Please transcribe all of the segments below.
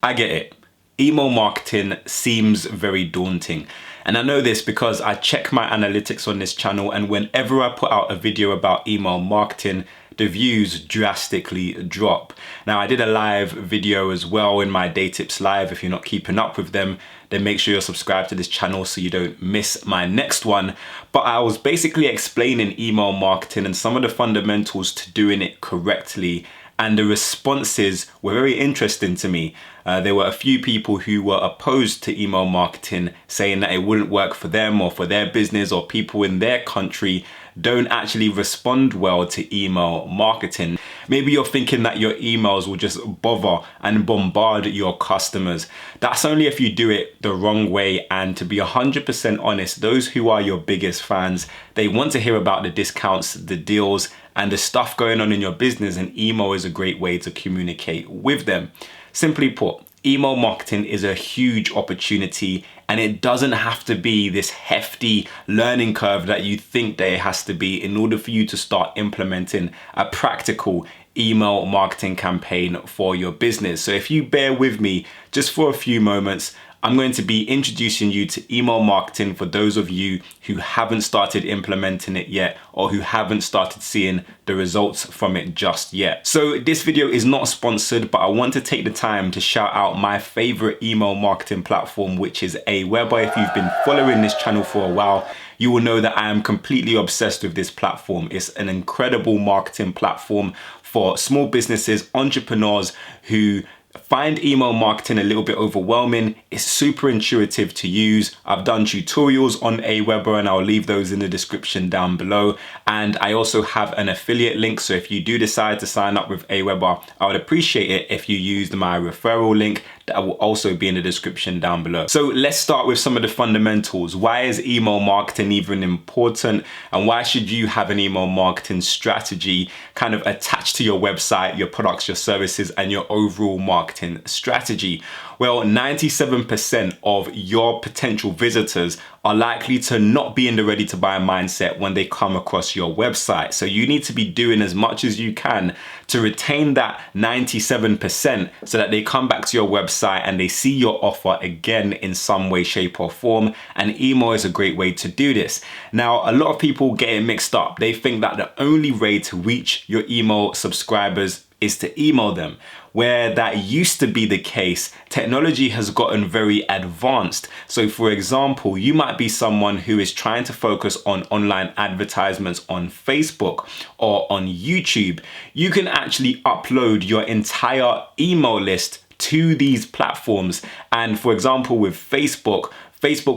I get it. Email marketing seems very daunting. And I know this because I check my analytics on this channel, and whenever I put out a video about email marketing, the views drastically drop. Now, I did a live video as well in my DeyTips live. If you're not keeping up with them, then make sure you're subscribed to this channel so you don't miss my next one. But I was basically explaining email marketing and some of the fundamentals to doing it correctly. And the responses were very interesting to me. There were a few people who were opposed to email marketing, saying that it wouldn't work for them or for their business, or people in their country don't actually respond well to email marketing. Maybe you're thinking that your emails will just bother and bombard your customers. That's only if you do it the wrong way. And to be 100% honest, those who are your biggest fans, they want to hear about the discounts, the deals, and the stuff going on in your business, and email is a great way to communicate with them. Simply put, email marketing is a huge opportunity, and it doesn't have to be this hefty learning curve that you think that it has to be in order for you to start implementing a practical email marketing campaign for your business. So if you bear with me just for a few moments, I'm going to be introducing you to email marketing for those of you who haven't started implementing it yet, or who haven't started seeing the results from it just yet. So this video is not sponsored, but I want to take the time to shout out my favorite email marketing platform, which is Aweber. If you've been following this channel for a while, you will know that I am completely obsessed with this platform. It's an incredible marketing platform for small businesses, entrepreneurs who find email marketing a little bit overwhelming. It's super intuitive to use. I've done tutorials on Aweber, and I'll leave those in the description down below. And I also have an affiliate link. So if you do decide to sign up with Aweber, I would appreciate it if you used my referral link. That will also be in the description down below. So let's start with some of the fundamentals. Why is email marketing even important? And why should you have an email marketing strategy kind of attached to your website, your products, your services, and your overall marketing strategy? Well, 97% of your potential visitors are likely to not be in the ready to buy mindset when they come across your website. So you need to be doing as much as you can to retain that 97% so that they come back to your website and they see your offer again in some way, shape, or form. And email is a great way to do this. Now, a lot of people get it mixed up. They think that the only way to reach your email subscribers is to email them. Where that used to be the case, technology has gotten very advanced. So for example, you might be someone who is trying to focus on online advertisements on Facebook or on YouTube. You can actually upload your entire email list to these platforms. And for example, with Facebook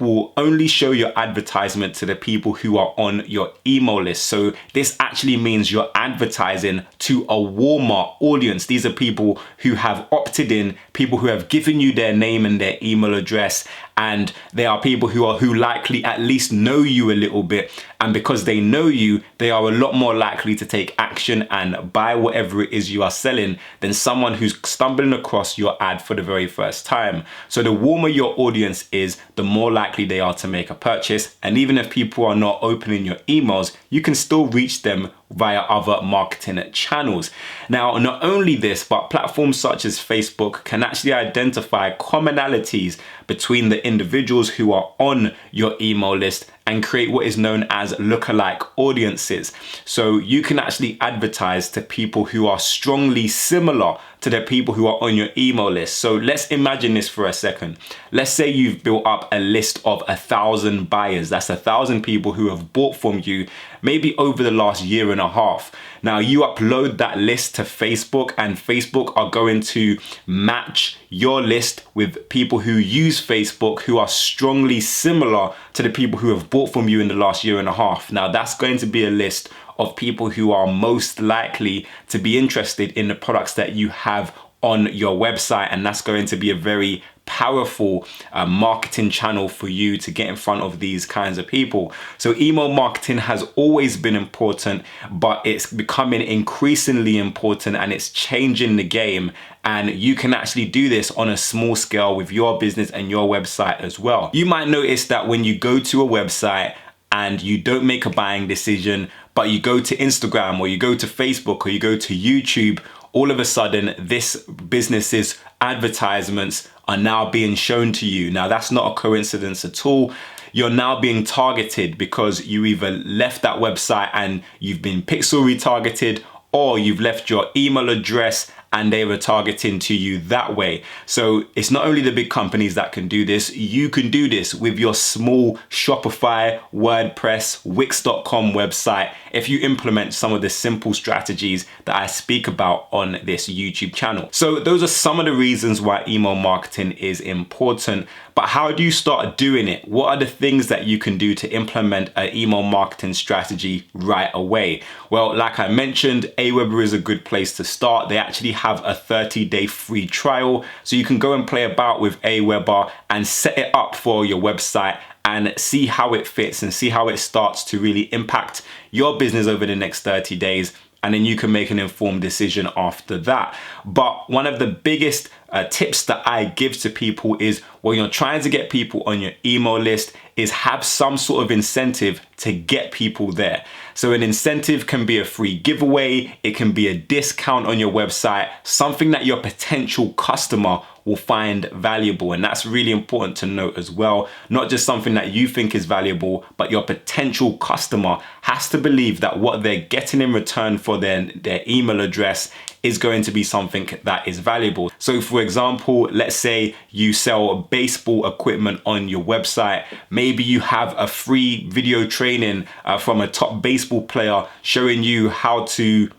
will only show your advertisement to the people who are on your email list. So this actually means you're advertising to a warmer audience. These are people who have opted in, people who have given you their name and their email address, and they are people who likely at least know you a little bit. And because they know you, they are a lot more likely to take action and buy whatever it is you are selling than someone who's stumbling across your ad for the very first time. So the warmer your audience is, the more likely they are to make a purchase. And even if people are not opening your emails, you can still reach them via other marketing channels. Now, not only this, but platforms such as Facebook can actually identify commonalities between the individuals who are on your email list and create what is known as lookalike audiences. So you can actually advertise to people who are strongly similar to the people who are on your email list. So let's imagine this for a second. Let's say you've built up a list of 1,000 buyers. That's 1,000 people who have bought from you maybe over the last year and a half. Now you upload that list to Facebook, and Facebook are going to match your list with people who use Facebook who are strongly similar to the people who have bought from you in the last year and a half. Now that's going to be a list of people who are most likely to be interested in the products that you have on your website, and that's going to be a very powerful marketing channel for you to get in front of these kinds of people. So email marketing has always been important, but it's becoming increasingly important, and it's changing the game. And you can actually do this on a small scale with your business and your website as well. You might notice that when you go to a website and you don't make a buying decision, but you go to Instagram or you go to Facebook or you go to YouTube, all of a sudden this business's advertisements are now being shown to you. Now, that's not a coincidence at all. You're now being targeted because you either left that website and you've been pixel retargeted, or you've left your email address and they were targeting to you that way. So it's not only the big companies that can do this, you can do this with your small Shopify, WordPress, Wix.com website if you implement some of the simple strategies that I speak about on this YouTube channel. So those are some of the reasons why email marketing is important. But how do you start doing it? What are the things that you can do to implement an email marketing strategy right away? Well, like I mentioned, Aweber is a good place to start. They actually have a 30-day free trial. So you can go and play about with Aweber and set it up for your website and see how it fits and see how it starts to really impact your business over the next 30 days. And then you can make an informed decision after that. But one of the biggest tips that I give to people is when you're trying to get people on your email list is have some sort of incentive to get people there. So an incentive can be a free giveaway, it can be a discount on your website, something that your potential customer will find valuable. And that's really important to note as well. Not just something that you think is valuable, but your potential customer has to believe that what they're getting in return for their email address is going to be something that is valuable. So for example, let's say you sell baseball equipment on your website. Maybe you have a free video training from a top baseball player showing you how to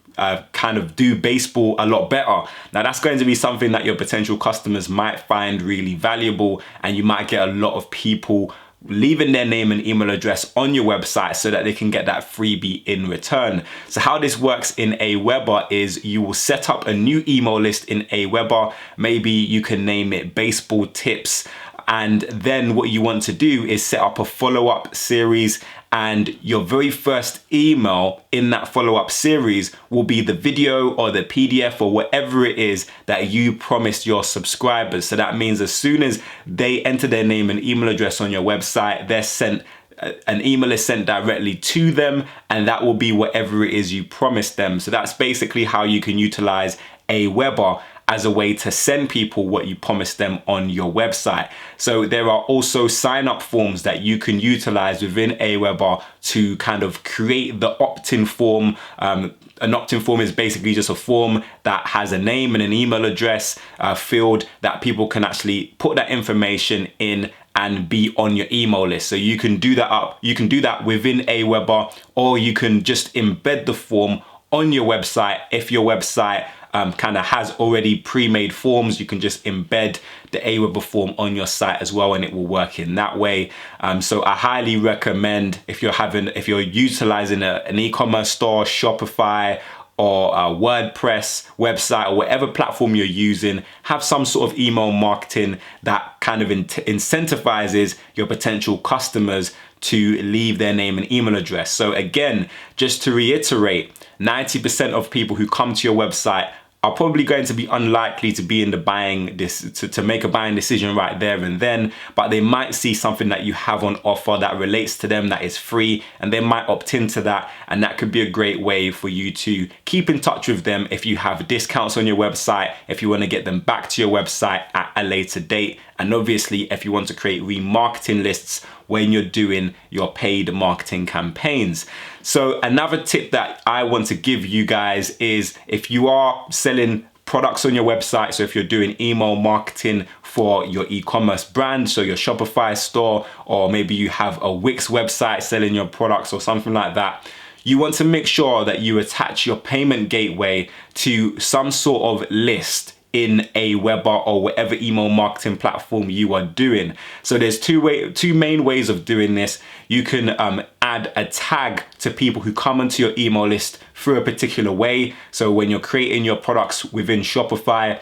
kind of do baseball a lot better. Now that's going to be something that your potential customers might find really valuable, and you might get a lot of people leaving their name and email address on your website so that they can get that freebie in return. So how this works in Aweber is you will set up a new email list in Aweber. Maybe you can name it Baseball Tips. And then what you want to do is set up a follow-up series, and your very first email in that follow-up series will be the video or the PDF or whatever it is that you promised your subscribers. So that means as soon as they enter their name and email address on your website, they're sent an email is sent directly to them, and that will be whatever it is you promised them. So that's basically how you can utilize Aweber as a way to send people what you promised them on your website. So there are also sign-up forms that you can utilize within Aweber to kind of create the opt-in form. An opt-in form is basically just a form that has a name and an email address field that people can actually put that information in and be on your email list. So you can do that within Aweber, or you can just embed the form on your website. If your website kind of has already pre-made forms, you can just embed the Aweber form on your site as well, and it will work in that way. So I highly recommend, if you're utilizing an e-commerce store, Shopify, or a WordPress website, or whatever platform you're using, have some sort of email marketing that kind of incentivizes your potential customers to leave their name and email address. So again, just to reiterate, 90% of people who come to your website are probably going to be unlikely to be in the to make a buying decision right there and then, but they might see something that you have on offer that relates to them, that is free, and they might opt into that, and that could be a great way for you to keep in touch with them if you have discounts on your website, if you want to get them back to your website at a later date, and obviously if you want to create remarketing lists when you're doing your paid marketing campaigns. So another tip that I want to give you guys is, if you are selling products on your website, so if you're doing email marketing for your e-commerce brand, so your Shopify store, or maybe you have a Wix website selling your products or something like that, you want to make sure that you attach your payment gateway to some sort of list in Aweber or whatever email marketing platform you are doing. So there's two main ways of doing this. You can add a tag to people who come onto your email list through a particular way. So when you're creating your products within Shopify,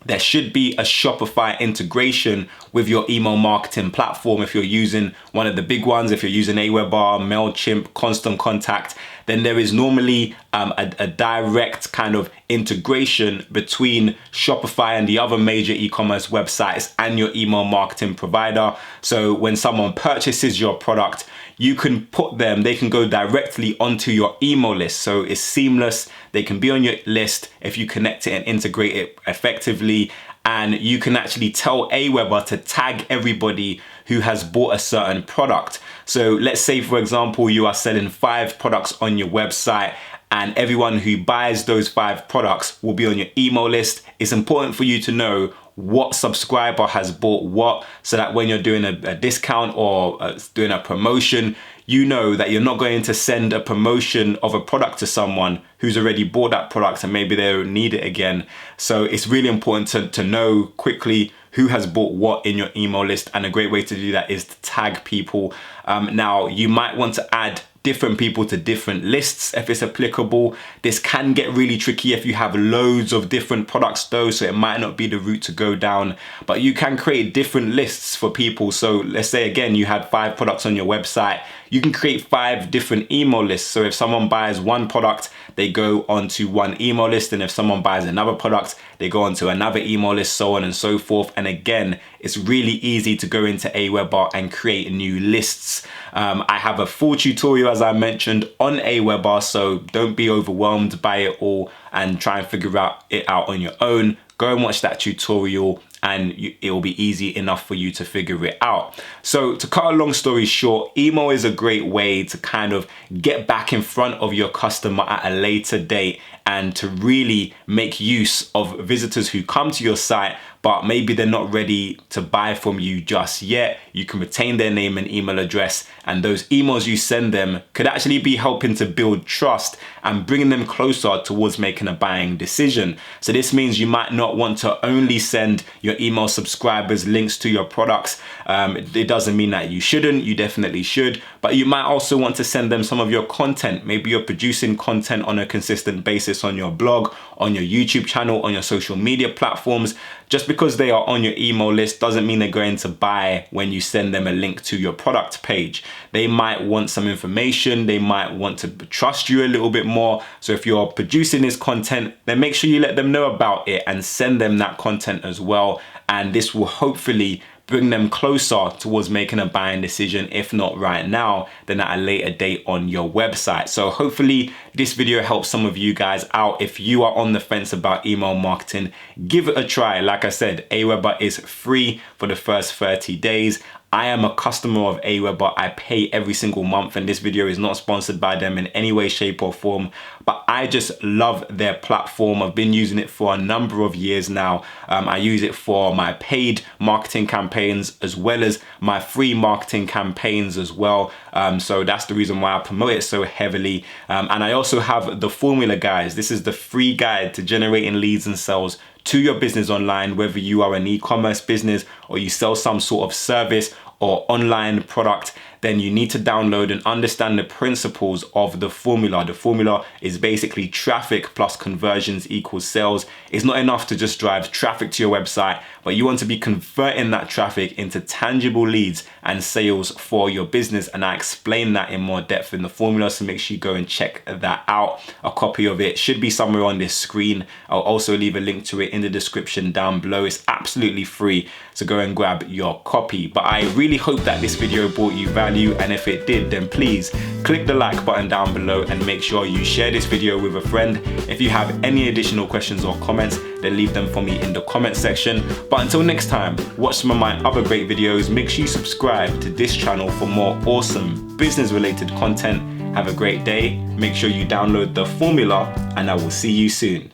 there should be a Shopify integration with your email marketing platform. If you're using one of the big ones, if you're using Aweber, MailChimp, Constant Contact, then there is normally a direct kind of integration between Shopify and the other major e-commerce websites and your email marketing provider. So when someone purchases your product, you can put them, they can go directly onto your email list. So it's seamless. They can be on your list if you connect it and integrate it effectively. And you can actually tell Aweber to tag everybody who has bought a certain product. So let's say, for example, you are selling 5 products on your website, and everyone who buys those 5 products will be on your email list. It's important for you to know what subscriber has bought what, so that when you're doing a discount or doing a promotion, you know that you're not going to send a promotion of a product to someone who's already bought that product and maybe they don't need it again. So it's really important to know quickly who has bought what in your email list, and a great way to do that is to tag people. Now, you might want to add different people to different lists if it's applicable. This can get really tricky if you have loads of different products though, so it might not be the route to go down, but you can create different lists for people. So let's say again, you had 5 products on your website, you can create 5 different email lists. So if someone buys one product, they go onto one email list, and if someone buys another product, they go onto another email list, so on and so forth. And again, it's really easy to go into Aweber and create new lists. I have a full tutorial, as I mentioned, on Aweber, so don't be overwhelmed by it all and try and figure it out on your own. Go and watch that tutorial and it will be easy enough for you to figure it out. So to cut a long story short, email is a great way to kind of get back in front of your customer at a later date and to really make use of visitors who come to your site, but maybe they're not ready to buy from you just yet. You can retain their name and email address, and those emails you send them could actually be helping to build trust and bringing them closer towards making a buying decision. So this means you might not want to only send your email subscribers links to your products. It doesn't mean that you shouldn't, you definitely should, but you might also want to send them some of your content. Maybe you're producing content on a consistent basis on your blog, on your YouTube channel, on your social media platforms. Just because they are on your email list doesn't mean they're going to buy when you send them a link to your product page. They might want some information, they might want to trust you a little bit more. So if you're producing this content, then make sure you let them know about it and send them that content as well. And this will hopefully bring them closer towards making a buying decision, if not right now, then at a later date on your website. So hopefully this video helps some of you guys out. If you are on the fence about email marketing, give it a try. Like I said, Aweber is free for the first 30 days. I am a customer of Aweber. I pay every single month, and this video is not sponsored by them in any way, shape or form, but I just love their platform. I've been using it for a number of years now. I use it for my paid marketing campaigns as well as my free marketing campaigns as well. So that's the reason why I promote it so heavily. And I also have the formula, guys. This is the free guide to generating leads and sales to your business online, whether you are an e-commerce business or you sell some sort of service or online product. Then you need to download and understand the principles of the formula. The formula is basically traffic plus conversions equals sales. It's not enough to just drive traffic to your website, but you want to be converting that traffic into tangible leads and sales for your business. And I explain that in more depth in the formula, so make sure you go and check that out. A copy of it should be somewhere on this screen. I'll also leave a link to it in the description down below. It's absolutely free, so go and grab your copy. But I really hope that this video brought you value, and if it did, then please click the like button down below and make sure you share this video with a friend. If you have any additional questions or comments, then leave them for me in the comment section. But until next time, watch some of my other great videos. Make sure you subscribe to this channel for more awesome business related content. Have a great day. Make sure you download the formula, and I will see you soon.